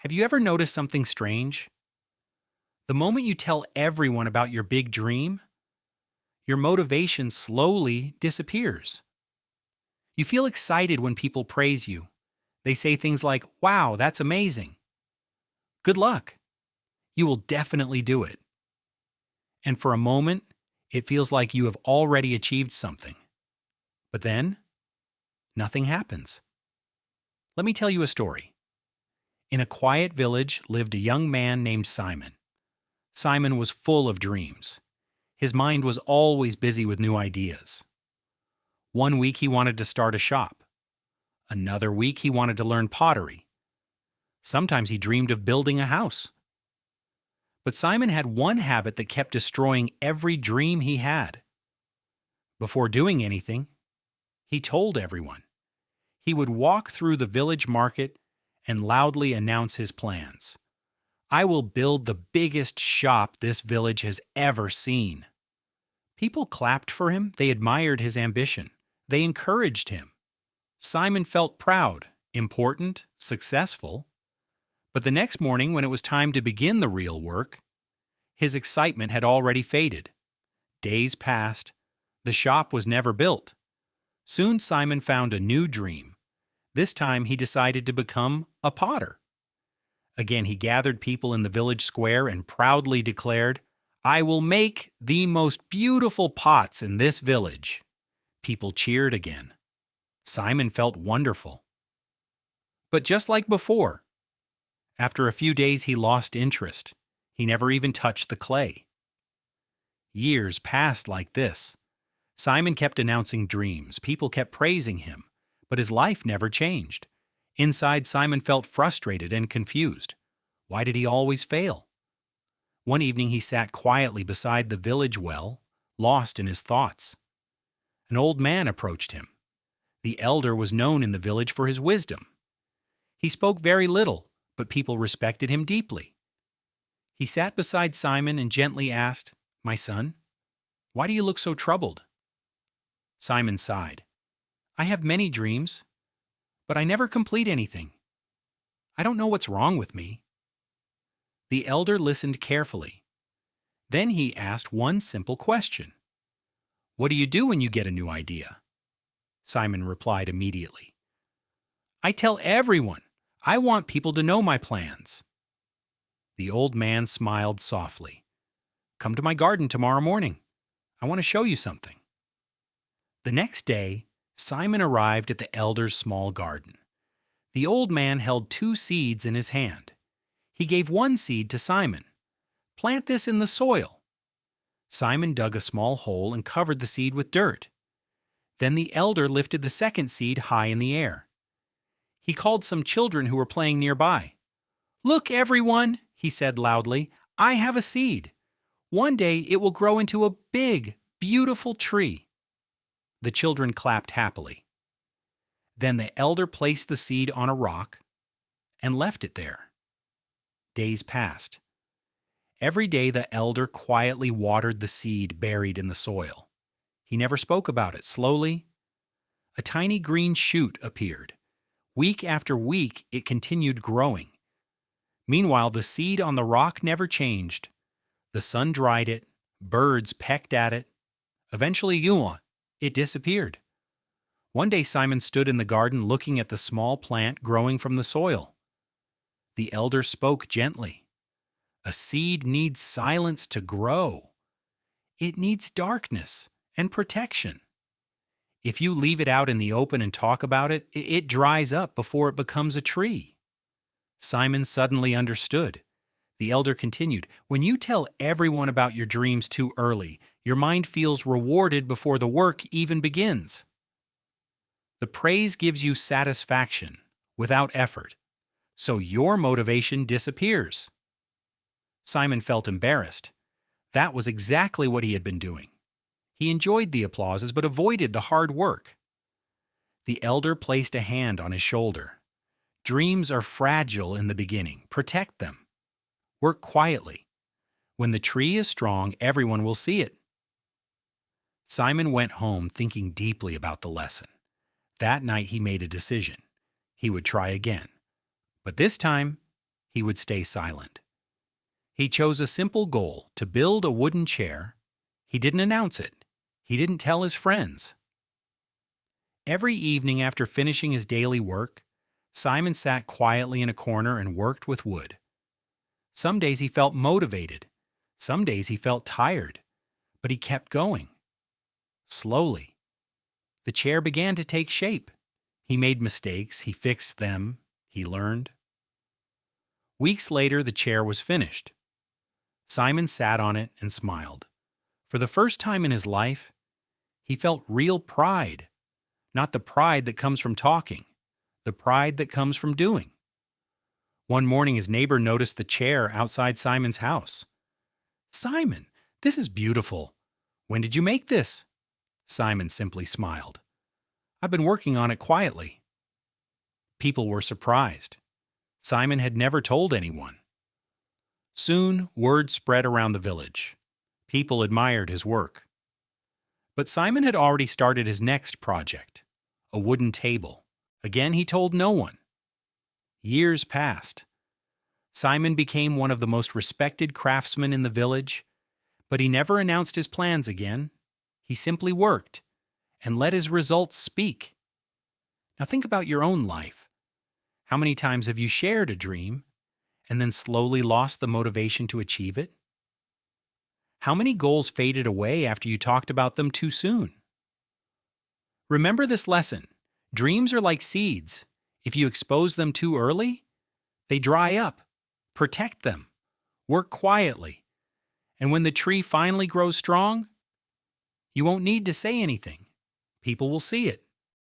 Have you ever noticed something strange? The moment you tell everyone about your big dream, your motivation slowly disappears. You feel excited when people praise you. They say things like, "Wow, that's amazing. Good luck. You will definitely do it." And for a moment, it feels like you have already achieved something. But then, nothing happens. Let me tell you a story. In a quiet village lived a young man named Simon. Simon was full of dreams. His mind was always busy with new ideas. One week he wanted to start a shop. Another week he wanted to learn pottery. Sometimes he dreamed of building a house. But Simon had one habit that kept destroying every dream he had. Before doing anything, he told everyone. He would walk through the village market and loudly announce his plans. "I will build the biggest shop this village has ever seen." People clapped for him. They admired his ambition. They encouraged him. Simon felt proud, important, successful. But the next morning, when it was time to begin the real work, his excitement had already faded. Days passed. The shop was never built. Soon Simon found a new dream. This time he decided to become a potter. Again, he gathered people in the village square and proudly declared, "I will make the most beautiful pots in this village." People cheered again. Simon felt wonderful. But just like before, after a few days he lost interest. He never even touched the clay. Years passed like this. Simon kept announcing dreams. People kept praising him, but his life never changed. Inside, Simon felt frustrated and confused. Why did he always fail? One evening he sat quietly beside the village well, lost in his thoughts. An old man approached him. The elder was known in the village for his wisdom. He spoke very little, but people respected him deeply. He sat beside Simon and gently asked, "My son, why do you look so troubled?" Simon sighed. "I have many dreams, but I never complete anything. I don't know what's wrong with me." The elder listened carefully. Then he asked one simple question. "What do you do when you get a new idea?" Simon replied immediately. "I tell everyone. I want people to know my plans." The old man smiled softly. "Come to my garden tomorrow morning. I want to show you something." The next day, Simon arrived at the elder's small garden. The old man held two seeds in his hand. He gave one seed to Simon. "Plant this in the soil." Simon dug a small hole and covered the seed with dirt. Then the elder lifted the second seed high in the air. He called some children who were playing nearby. "Look, everyone," he said loudly, "I have a seed. One day it will grow into a big, beautiful tree." The children clapped happily. Then the elder placed the seed on a rock and left it there. Days passed. Every day the elder quietly watered the seed buried in the soil. He never spoke about it. Slowly, a tiny green shoot appeared. Week after week, it continued growing. Meanwhile, the seed on the rock never changed. The sun dried it, birds pecked at it. Eventually, it disappeared. One day Simon stood in the garden looking at the small plant growing from the soil. The elder spoke gently. "A seed needs silence to grow. It needs darkness and protection. If you leave it out in the open and talk about it, it dries up before it becomes a tree." Simon suddenly understood. The elder continued, "When you tell everyone about your dreams too early, your mind feels rewarded before the work even begins. The praise gives you satisfaction without effort, so your motivation disappears." Simon felt embarrassed. That was exactly what he had been doing. He enjoyed the applauses but avoided the hard work. The elder placed a hand on his shoulder. "Dreams are fragile in the beginning. Protect them. Work quietly. When the tree is strong, everyone will see it." Simon went home thinking deeply about the lesson. That night he made a decision. He would try again. But this time, he would stay silent. He chose a simple goal to build a wooden chair. He didn't announce it. He didn't tell his friends. Every evening after finishing his daily work, Simon sat quietly in a corner and worked with wood. Some days he felt motivated. Some days he felt tired. But he kept going. Slowly, the chair began to take shape. He made mistakes. He fixed them. He learned. Weeks later, the chair was finished. Simon sat on it and smiled. For the first time in his life, he felt real pride. Not the pride that comes from talking, the pride that comes from doing. One morning, his neighbor noticed the chair outside Simon's house. "Simon, this is beautiful. When did you make this?" Simon simply smiled. "I've been working on it quietly." People were surprised. Simon had never told anyone. Soon, word spread around the village. People admired his work. But Simon had already started his next project, a wooden table. Again, he told no one. Years passed. Simon became one of the most respected craftsmen in the village, but he never announced his plans again. He simply worked and let his results speak. Now think about your own life. How many times have you shared a dream and then slowly lost the motivation to achieve it? How many goals faded away after you talked about them too soon? Remember this lesson. Dreams are like seeds. If you expose them too early, they dry up. Protect them. Work quietly. And when the tree finally grows strong, you won't need to say anything. People will see it.